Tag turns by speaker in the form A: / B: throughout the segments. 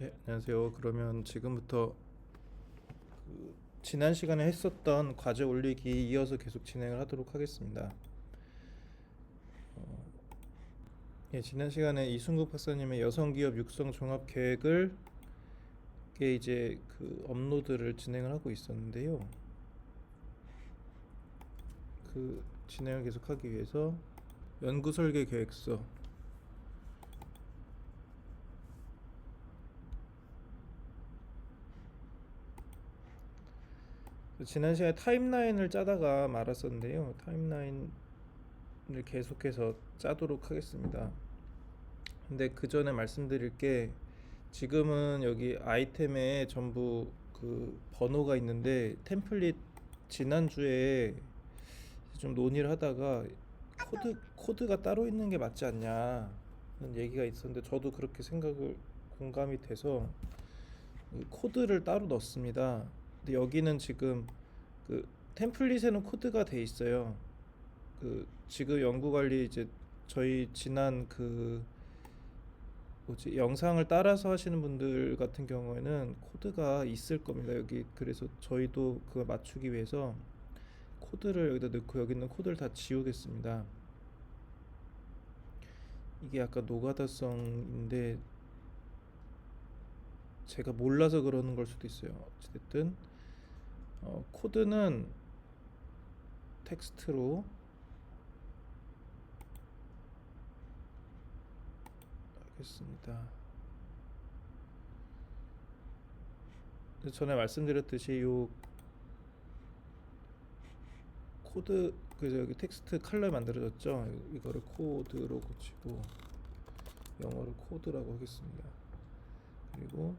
A: 네, 안녕하세요. 그러면 지금부터 지난 시간에 했었던 과제 올리기 이어서 계속 진행을 하도록 하겠습니다. 예, 지난 시간에 이순국 박사님의 여성기업 육성 종합 계획을 이제 그 업로드를 진행을 하고 있었는데요. 그 진행을 계속하기 위해서 연구 설계 계획서 지난 시간에 타임라인을 짜다가 말았었는데요. 타임라인을 계속해서 짜도록 하겠습니다. 근데 그 전에 말씀드릴 게 지금은 여기 아이템에 전부 그 번호가 있는데 템플릿 지난주에 좀 논의를 하다가 코드가 따로 있는 게 맞지 않냐는 얘기가 있었는데 저도 그렇게 생각을 공감이 돼서 코드를 따로 넣습니다. 근데 여기는 지금 그 템플릿에는 코드가 돼 있어요. 그 지금 연구 관리 이제 저희 지난 그 뭐지 영상을 따라서 하시는 분들 같은 경우에는 코드가 있을 겁니다. 여기 그래서 저희도 그걸 맞추기 위해서 코드를 여기다 넣고 여기 있는 코드를 다 지우겠습니다. 이게 약간 노가다성인데 제가 몰라서 그러는 걸 수도 있어요. 어쨌든 코드는 텍스트로 하겠습니다. 전에 말씀드렸듯이 요 코드 그래서 여기 텍스트 컬러 만들어졌죠. 이거를 코드로 고치고 영어로 코드라고 하겠습니다. 그리고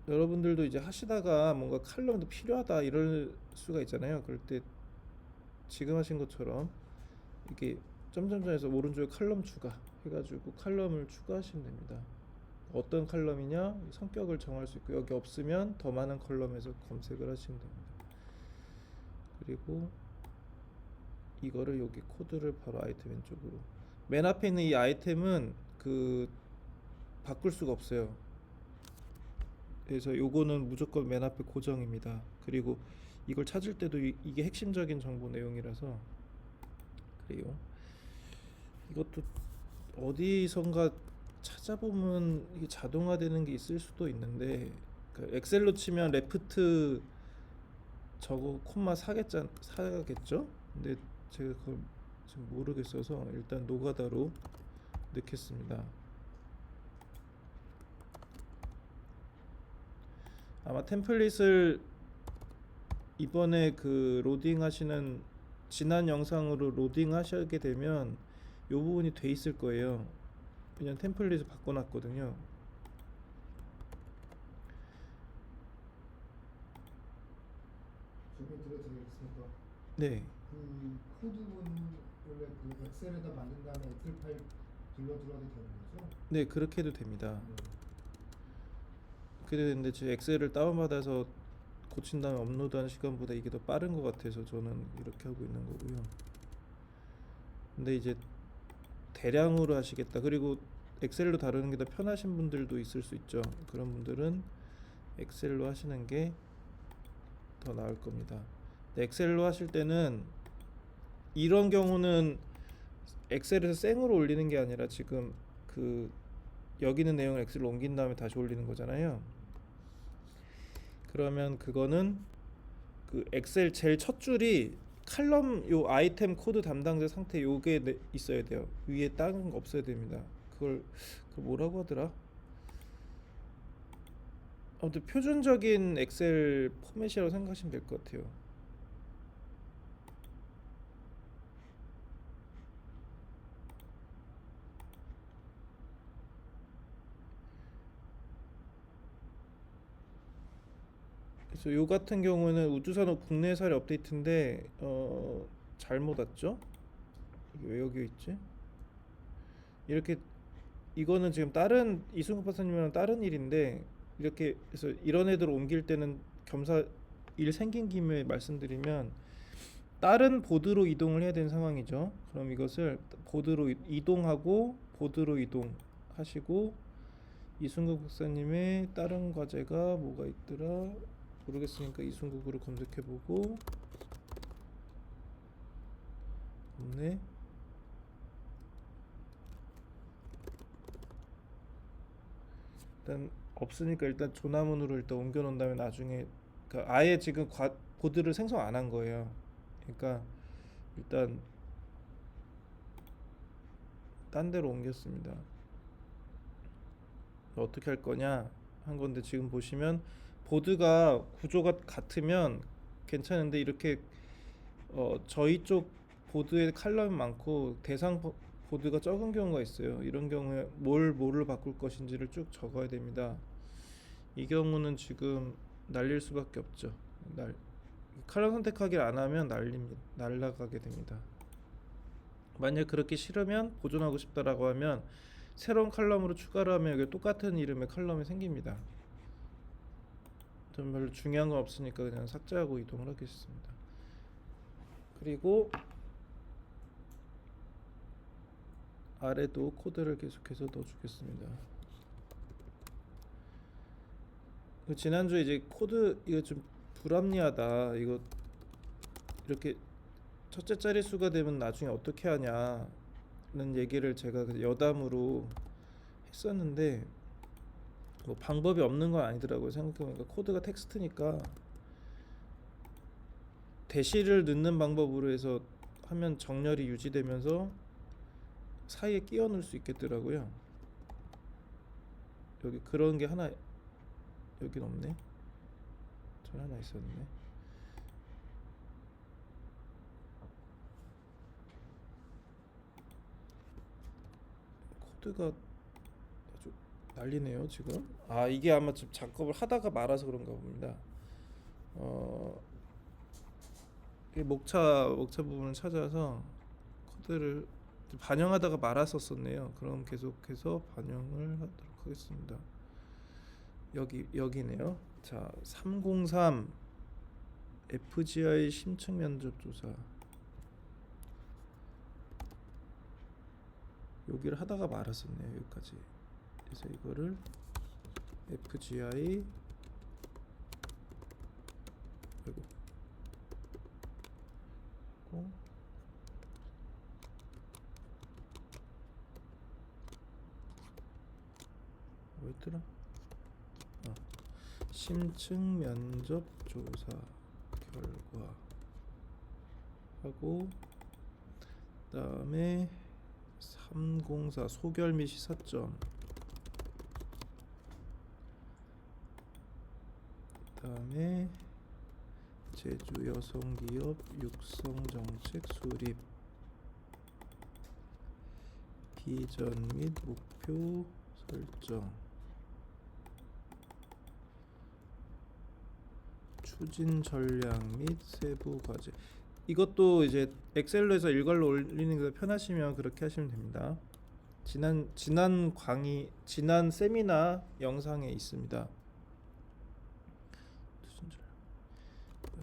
A: 여러분들도 이제 하시다가 뭔가 칼럼도 필요하다 이럴 수가 있잖아요. 그럴 때 지금 하신 것처럼 이렇게 점점점에서 오른쪽에 칼럼 추가 해가지고 칼럼을 추가하시면 됩니다. 어떤 칼럼이냐 성격을 정할 수 있고 여기 없으면 더 많은 컬럼에서 검색을 하시면 됩니다. 그리고 이거를 여기 코드를 바로 아이템 왼쪽으로 맨 앞에 있는 이 아이템은 그 바꿀 수가 없어요. 그래서 요거는 무조건 맨 앞에 고정입니다. 그리고 이걸 찾을 때도 이게 핵심적인 정보 내용이라서 그래요. 이것도 어디선가 찾아보면 이게 자동화되는 게 있을 수도 있는데 그 엑셀로 치면 레프트 저거 콤마 사겠죠? 근데 제가 그걸 지금 모르겠어서 일단 노가다로 넣겠습니다. 아마 템플릿을 이번에 그 로딩 하시는 지난 영상으로 로딩 하시게 되면 이 부분이 돼 있을 거예요. 그냥 템플릿을 바꿔놨거든요.
B: 질문 드려도 되겠습니까?
A: 네,
B: 그 코드는 원래 그 엑셀에다 만든 다음에 엑셀 파일 들어도 되는 거죠?
A: 네 그렇게 해도 됩니다.
B: 네.
A: 그렇게 되는데 제 엑셀을 다운받아서 고친 다음에 업로드하는 시간보다 이게 더 빠른 것 같아서 저는 이렇게 하고 있는 거고요. 근데 이제 대량으로 하시겠다. 그리고 엑셀로 다루는 게 더 편하신 분들도 있을 수 있죠. 그런 분들은 엑셀로 하시는 게 더 나을 겁니다. 근데 엑셀로 하실 때는 이런 경우는 엑셀에서 생으로 올리는 게 아니라 지금 그 여기 있는 내용을 엑셀로 옮긴 다음에 다시 올리는 거잖아요. 그러면 그거는 그 엑셀 제일 첫 줄이 칼럼 요 아이템 코드 담당자 상태 요게 있어야 돼요. 위에 다른 거 없어야 됩니다. 그걸 그 뭐라고 하더라? 아무튼 표준적인 엑셀 포맷이라고 생각하시면 될 것 같아요. 그래서 요 같은 경우는 우주산업 국내사례 업데이트인데 잘못 왔죠? 이게 왜 여기 있지? 이렇게 이거는 지금 다른 이승국 박사님이랑 다른 일인데 이렇게 해서 이런 애들 옮길 때는 겸사 일 생긴 김에 말씀드리면 다른 보드로 이동을 해야 되는 상황이죠. 그럼 이것을 보드로 이동하고 보드로 이동하시고 이순국 박사님의 다른 과제가 뭐가 있더라 모르겠으니까 이순국으로 검색해보고 없네. 일단 없으니까 일단 조남은으로 일단 옮겨 놓은 다음에 나중에 그러니까 아예 지금 보드를 생성 안 한 거예요. 그러니까 일단 딴 데로 옮겼습니다. 어떻게 할 거냐 한 건데 지금 보시면 보드가 구조가 같으면 괜찮은데 이렇게 저희 쪽 보드에 칼럼이 많고 대상 보드가 적은 경우가 있어요. 이런 경우에 뭐를 바꿀 것인지를 쭉 적어야 됩니다. 이 경우는 지금 날릴 수밖에 없죠. 칼럼 선택하기를 안 하면 날라가게 됩니다. 만약 그렇게 싫으면 보존하고 싶다라고 하면 새로운 칼럼으로 추가를 하면 여기 똑같은 이름의 칼럼이 생깁니다. 좀 별로 중요한 건 없으니까 그냥 삭제하고 이동을 하겠습니다. 그리고 아래도 코드를 계속해서 넣어주겠습니다. 지난주에 이제 코드 이거 좀 불합리하다. 이거 이렇게 첫째 자릿수가 되면 나중에 어떻게 하냐는 얘기를 제가 여담으로 했었는데 뭐 방법이 없는 건 아니더라고요. 생각해보니까 코드가 텍스트니까 대시를 넣는 방법으로 해서 하면 정렬이 유지되면서 사이에 끼워 넣을 수 있겠더라고요. 여기 그런 게 하나 여긴 없네. 저 하나 있었네. 코드가 아주 난리네요 지금. 아 이게 아마 좀 작업을 하다가 말아서 그런가 봅니다. 이 목차 부분을 찾아서 코드를 반영하다가 말았었었네요. 그럼 계속해서 반영을 하도록 하겠습니다. 여기네요. 자, 303 FGI 심층 면접 조사. 여기를 하다가 말았었네요. 여기까지. 그래서 이거를 FGI 아이고. 뭐였더라? 심층 면접 조사 결과 하고 그다음에 304 소결 및 시사점 그다음에 제주 여성기업 육성정책 수립 비전 및 목표 설정 추진 전략 및 세부 과제. 이것도 이제 엑셀로 해서 일괄로 올리는 게 편하시면 그렇게 하시면 됩니다. 지난 세미나 영상에 있습니다.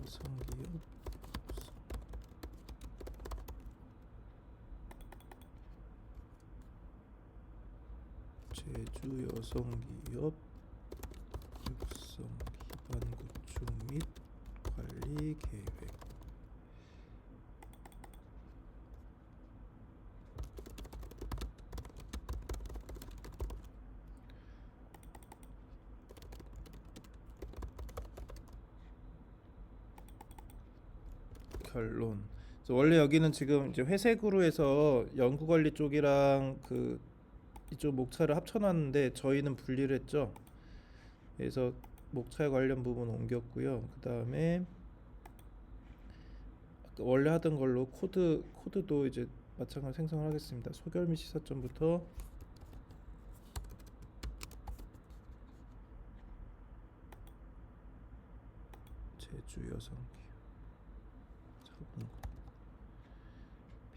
A: 여성기업 제주 여성기업 육성 기반 구축 및 관리 계획. 결론. 그래서 원래 여기는 지금 이제 회색으로 해서 연구관리 쪽이랑 그 이쪽 목차를 합쳐놨는데 저희는 분리를 했죠. 그래서 목차 관련 부분 옮겼고요. 그 다음에 원래 하던 걸로 코드도 이제 마찬가지로 생성을 하겠습니다. 소결 및 시사점부터 제주 여성기업 자본고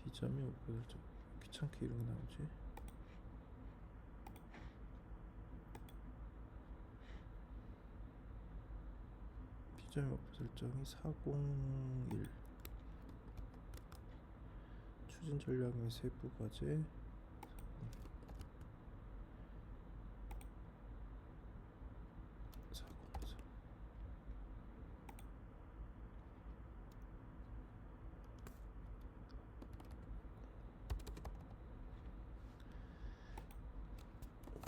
A: 비점이 없고 좀 귀찮게 이런 게 나오지. 비점이 목표 설정이 401 추진 전략 및 세부 과제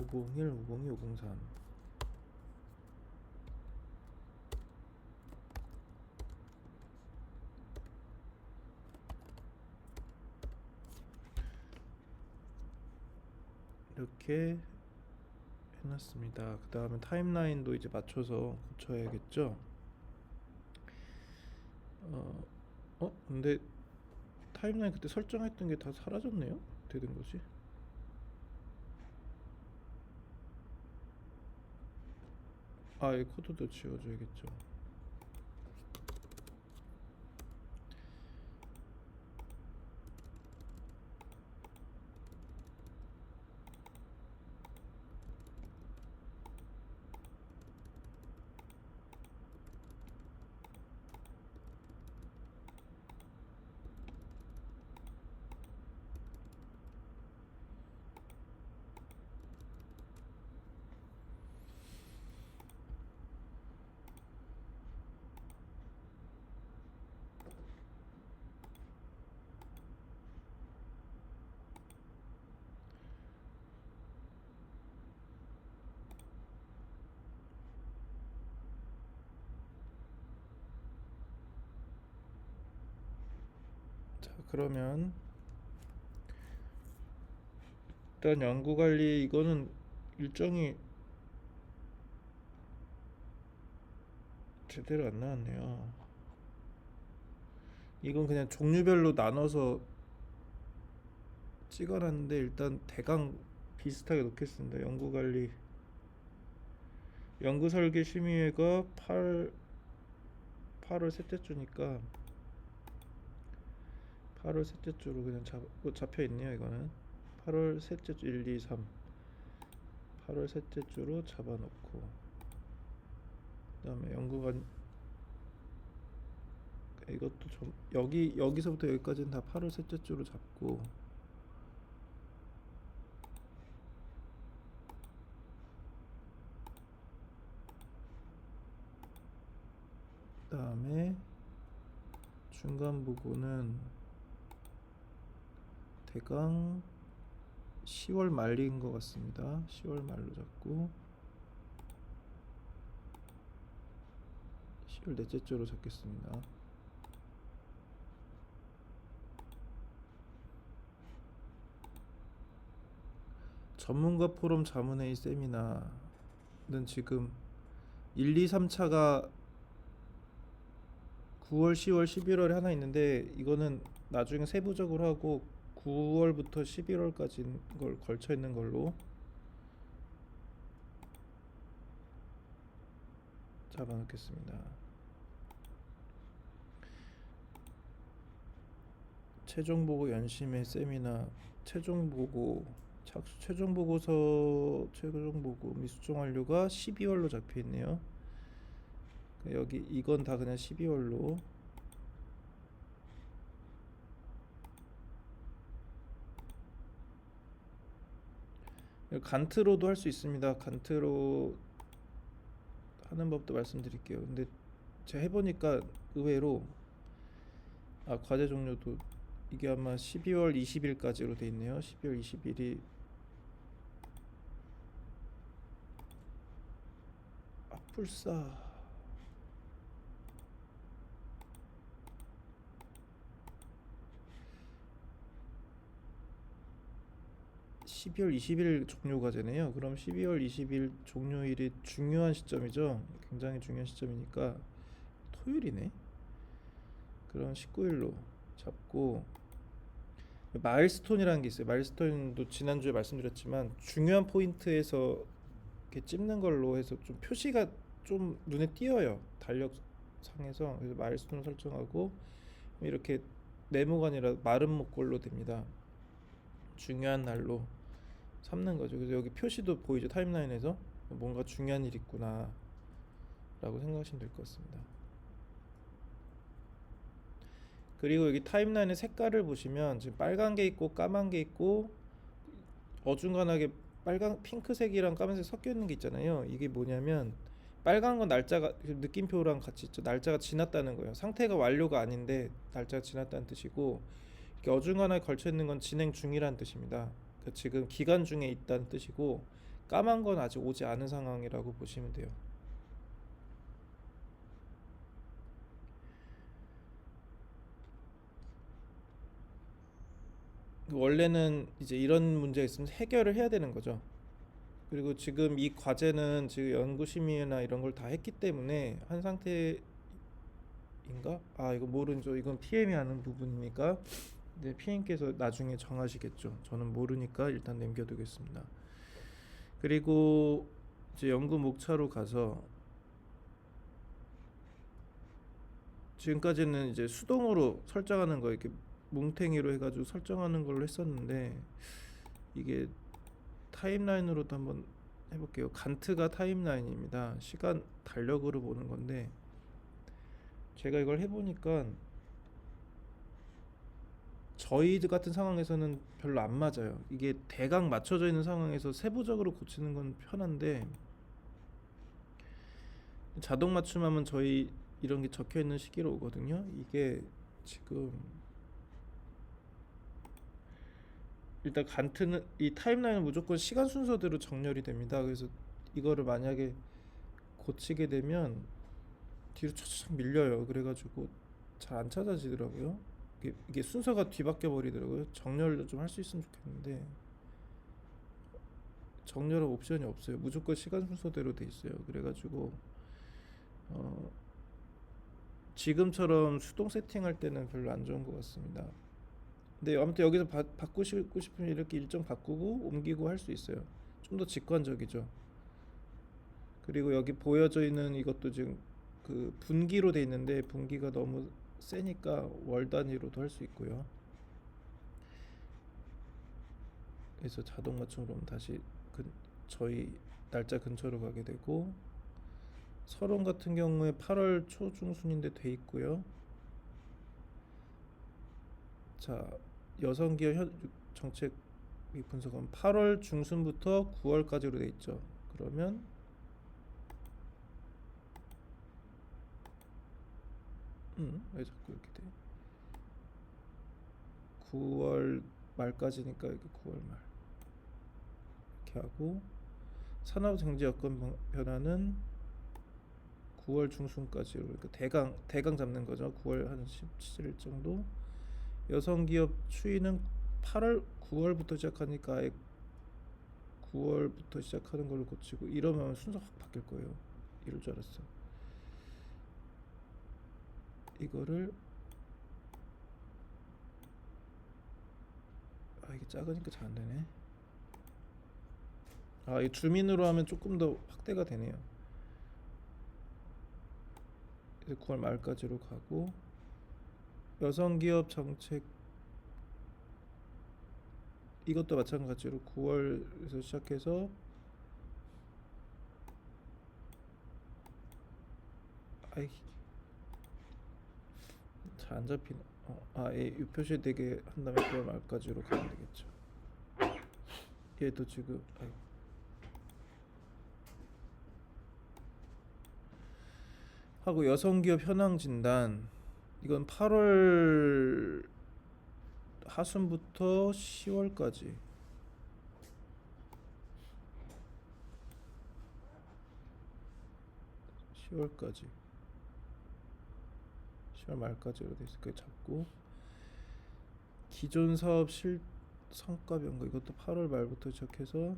A: 501, 502, 503. 이렇게 해놨습니다. 그 다음에 타임라인도 이제 맞춰서 고쳐야겠죠. 근데 타임라인 그때 설정했던 게 다 사라졌네요. 어떻게 된 거지? 이 코드도 지워줘야겠죠. 자, 그러면 일단 연구관리 이거는 일정이 제대로 안 나왔네요. 이건 그냥 종류별로 나눠서 찍어놨는데 일단 대강 비슷하게 놓겠습니다. 연구관리 연구설계 심의회가 8월 셋째 주니까 8월 셋째 주로 그냥 잡혀 있네요. 이거는 8월 셋째 주 1, 2, 3 8월 셋째 주로 잡아놓고 그다음에 연구관 이것도 좀 여기서부터 여기까지는 다 8월 셋째 주로 잡고 그다음에 중간 보고는 대강 10월 말인 것 같습니다. 10월 말로 잡고 10월 넷째 주로 잡겠습니다. 전문가 포럼 자문회의 세미나는 지금 1, 2, 3차가 9월, 10월, 11월에 하나 있는데 이거는 나중에 세부적으로 하고 9월부터 11월까지 걸 걸쳐 있는 걸로 잡아놓겠습니다. 최종 보고 연심회 세미나 최종 보고 착수 최종 보고서 최종 보고 미수정 완료가 12월로 잡혀 있네요. 여기 이건 다 그냥 12월로 간트로도 할 수 있습니다. 간트로 하는 법도 말씀드릴게요. 근데 제가 해보니까 의외로 과제 종료도 이게 아마 12월 20일까지로 돼 있네요. 12월 20일이 풀사 12월 20일 종료 과제네요. 그럼 12월 20일 종료일이 중요한 시점이죠. 굉장히 중요한 시점이니까 토요일이네. 그럼 19일로 잡고 마일스톤이라는 게 있어요. 마일스톤도 지난주에 말씀드렸지만 중요한 포인트에서 이렇게 찝는 걸로 해서 좀 표시가 좀 눈에 띄어요. 달력상에서. 그래서 마일스톤을 설정하고 이렇게 네모가 아니라 마른 목골로 됩니다. 중요한 날로 삼는 거죠. 그래서 여기 표시도 보이죠. 타임라인에서 뭔가 중요한 일 있구나 라고 생각하시면 될 것 같습니다. 그리고 여기 타임라인의 색깔을 보시면 지금 빨간 게 있고 까만 게 있고 어중간하게 빨간 핑크색이랑 까만색 섞여 있는 게 있잖아요. 이게 뭐냐면 빨간 건 날짜가 느낌표랑 같이 있죠. 날짜가 지났다는 거예요. 상태가 완료가 아닌데 날짜가 지났다는 뜻이고 이렇게 어중간하게 걸쳐 있는 건 진행 중이라는 뜻입니다. 지금 기간 중에 있다는 뜻이고 까만 건 아직 오지 않은 상황이라고 보시면 돼요. 원래는 이제 이런 문제가 있으면 해결을 해야 되는 거죠. 그리고 지금 이 과제는 지금 연구 심의나 이런 걸 다 했기 때문에 한 상태인가? 아, 이거 모르죠. 이건 PM이 하는 부분이니까. 네, PM께서 나중에 정하시겠죠. 저는 모르니까 일단 남겨두겠습니다. 그리고 이제 연구 목차로 가서 지금까지는 이제 수동으로 설정하는 거 이렇게 뭉탱이로 해가지고 설정하는 걸로 했었는데 이게 타임라인으로도 한번 해볼게요. 간트가 타임라인입니다. 시간 달력으로 보는 건데 제가 이걸 해보니까 저희 같은 상황에서는 별로 안 맞아요. 이게 대강 맞춰져 있는 상황에서 세부적으로 고치는 건 편한데 자동 맞춤하면 저희 이런 게 적혀 있는 시기로 오거든요. 이게 지금 일단 간트는 이 타임라인은 무조건 시간 순서대로 정렬이 됩니다. 그래서 이거를 만약에 고치게 되면 뒤로 촥촥 밀려요. 그래가지고 잘 안 찾아지더라고요. 이게 순서가 뒤바뀌어 버리더라고요. 정렬도 좀 할 수 있으면 좋겠는데 정렬 옵션이 없어요. 무조건 시간 순서대로 돼 있어요. 그래가지고 어, 지금처럼 수동 세팅할 때는 별로 안 좋은 것 같습니다. 근데 아무튼 여기서 바꾸시고 싶으면 이렇게 일정 바꾸고 옮기고 할 수 있어요. 좀 더 직관적이죠. 그리고 여기 보여져 있는 이것도 지금 그 분기로 돼 있는데 분기가 너무 세니까 월 단위로도 할 수 있고요. 그래서 자동 맞춤으로 다시 저희 날짜 근처로 가게 되고 서론 같은 경우에 8월 초중순인데 돼 있고요. 자, 여성기업 정책 분석은 8월 중순부터 9월까지로 돼 있죠. 그러면 왜 자꾸 이렇게 돼? 9월 말까지니까 이게 9월 말 이렇게 하고 산업경제 여건 변화는 9월 중순까지로 그러니까 대강 잡는 거죠. 9월 한 17일 정도. 여성기업 추이는 8월 9월부터 시작하니까 아예 9월부터 시작하는 걸로 고치고 이러면 순서 확 바뀔 거예요. 이럴 줄 알았어. 이거를 이게 작으니까 잘 안 되네. 이 주민으로 하면 조금 더 확대가 되네요. 그래서 9월 말까지로 가고 여성기업 정책 이것도 마찬가지로 9월에서 시작해서 잘 안 잡히네. 이 표시되게 한 다음에 9월 말까지로 가면 되겠죠. 얘도 지금 하고 여성기업 현황 진단 이건 8월 하순부터 10월까지 (10월) 10월 말까지로 돼 있을 거예요. 잡고 기존 사업 성과 변경 이것도 8월 말부터 시작해서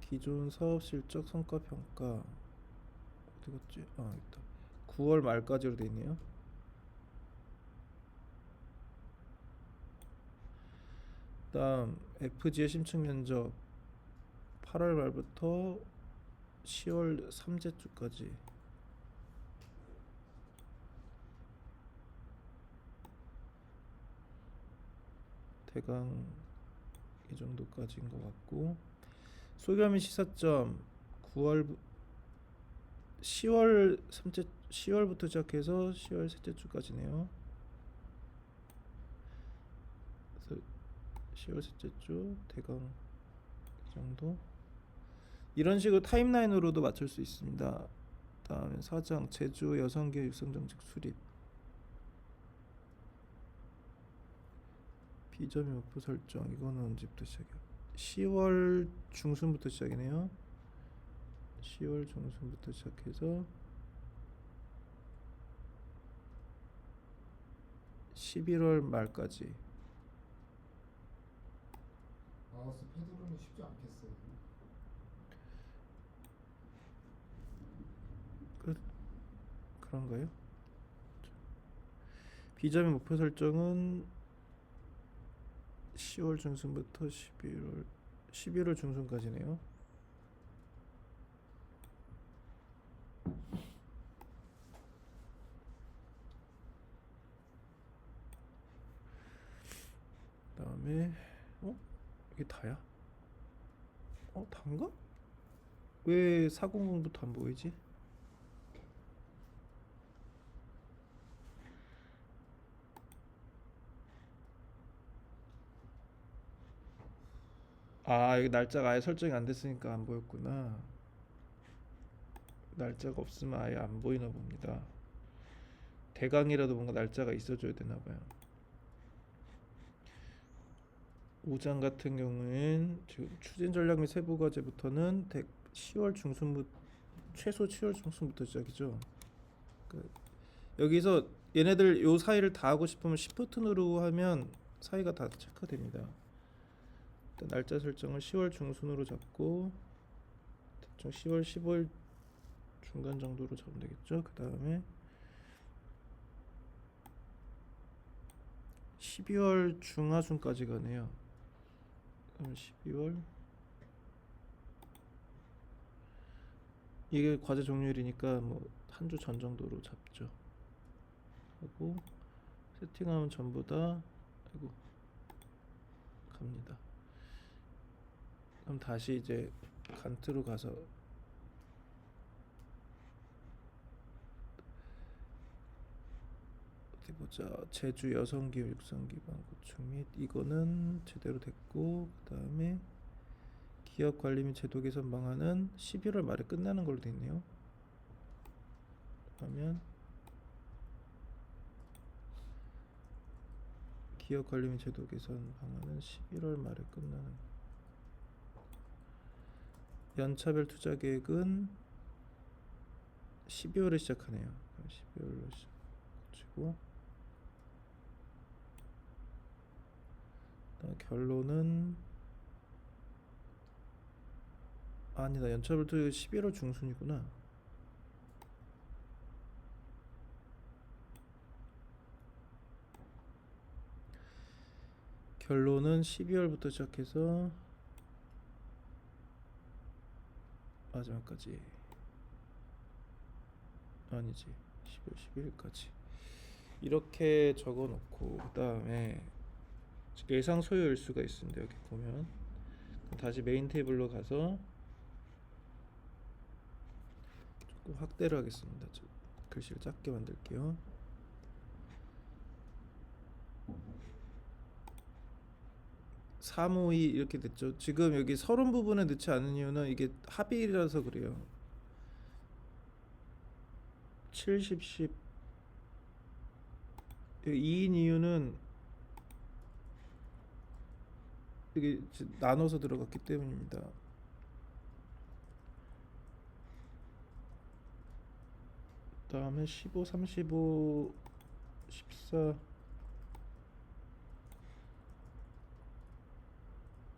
A: 기존 사업 실적 성과 평가 어디 갔지? 있다. 9월 말까지로 돼 있네요. 다음 FG의 심층 면적 8월 말부터 10월 3째 주까지 대강 이 정도까지인 것 같고 소규모 및 시사점 10월부터 시작해서 10월 셋째 주까지네요. 그래서 10월 셋째 주 대강 이 정도 이런 식으로 타임라인으로도 맞출 수 있습니다. 다음에 4장 제주 여성기업 육성정책 수립 비점이 목표 설정 이거는 언제부터 시작이야? 10월 중순부터 시작이네요. 10월 중순부터 시작해서 11월 말까지.
B: 마우스 패드로는 쉽지 않겠어요.
A: 그런가요? 비점의 목표 설정은 10월 중순부터 11월 중순까지네요. 그다음에 이게 다야? 단가? 왜 400부터 안 보이지? 아, 여기 날짜가 아예 설정이 안 됐으니까 안 보였구나. 날짜가 없으면 아예 안 보이나 봅니다. 대강이라도 뭔가 날짜가 있어줘야 되나 봐요. 5장 같은 경우엔 지금 추진 전략 및 세부 과제부터는 10월 중순부터 최소 10월 중순부터 시작이죠. 여기서 얘네들 요 사이를 다 하고 싶으면 Shift 누르고 하면 사이가 다 체크됩니다. 일단 날짜 설정을 10월 중순으로 잡고 대충 10월 15일 중간 정도로 잡으면 되겠죠. 그 다음에 12월 중하순까지 가네요. 그럼 12월 이게 과제 종료일이니까 뭐 한 주 전 정도로 잡죠. 하고 세팅하면 전부 다 아이고 갑니다. 그럼 다시 이제 간트로 가서 어디 보자. 제주 여성기업 육성기반 구축 및 이거는 제대로 됐고, 그 다음에 기업 관리 및 제도 개선 방안은 11월 말에 끝나는 걸로 돼 있네요. 그러면 기업 관리 및 제도 개선 방안은 11월 말에 끝나는. 연차별 투자 계획은 12월에 시작하네요. 12월로 시작하고 결론은 아니다. 연차별 투자 11월 중순이구나. 결론은 12월부터 시작해서 마지막까지 아니지 12월 11일까지 이렇게 적어 놓고 그 다음에 예상 소요 일수가 있습니다. 여기 보면 다시 메인 테이블로 가서 조금 확대를 하겠습니다. 글씨를 작게 만들게요. (352) 이렇게 됐죠. 지금 여기 서론 부분에 넣지 않은 이유는 이게 합의라서 그래요. 70, 10 2인 이유는 이게 나눠서 들어갔기 때문입니다. 그 다음에 15, 35, 14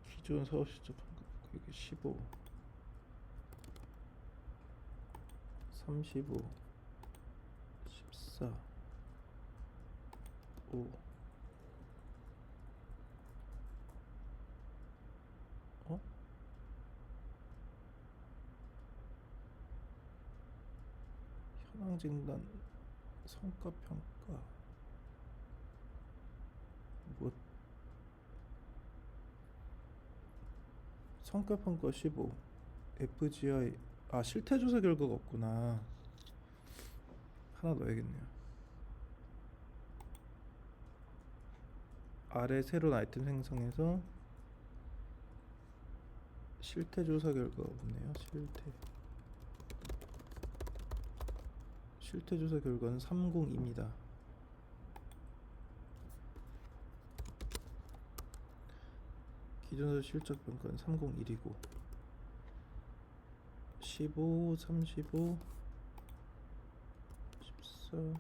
A: 기존 사업 실적 이게 15, 35, 14, 5 현황 진단 성과 평가 뭐 성과 평가 15 FGI 실태 조사 결과가 없구나. 하나 넣어야겠네요. 아래 새로운 아이템 생성해서 실태 조사 결과가 없네요. 실태 조사 결과는 302입니다. 기존서 실적 평가는 301이고 15, 35, 14, 5.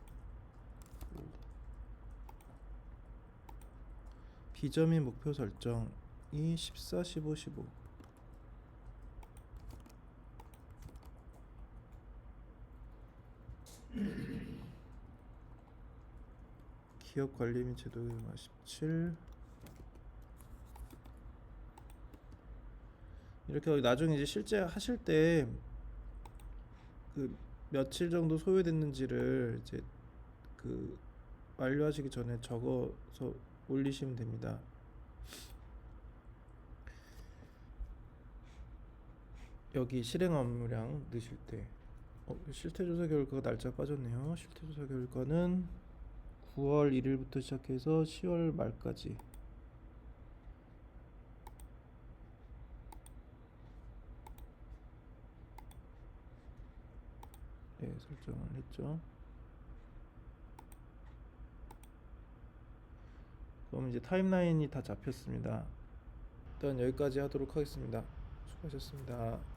A: 비점인 목표 설정이 14, 15, 15. 기업 관리 및 제도 규모 17. 이렇게 나중에 이제 실제 하실 때 그 며칠 정도 소요됐는지를 이제 그 완료하시기 전에 적어서 올리시면 됩니다. 여기 실행 업무량 넣으실 때 실태조사 결과가 날짜 빠졌네요. 실태조사 결과는 9월 1일부터 시작해서 10월 말까지. 네, 설정을 했죠. 그럼 이제 타임라인이 다 잡혔습니다. 일단 여기까지 하도록 하겠습니다. 수고하셨습니다.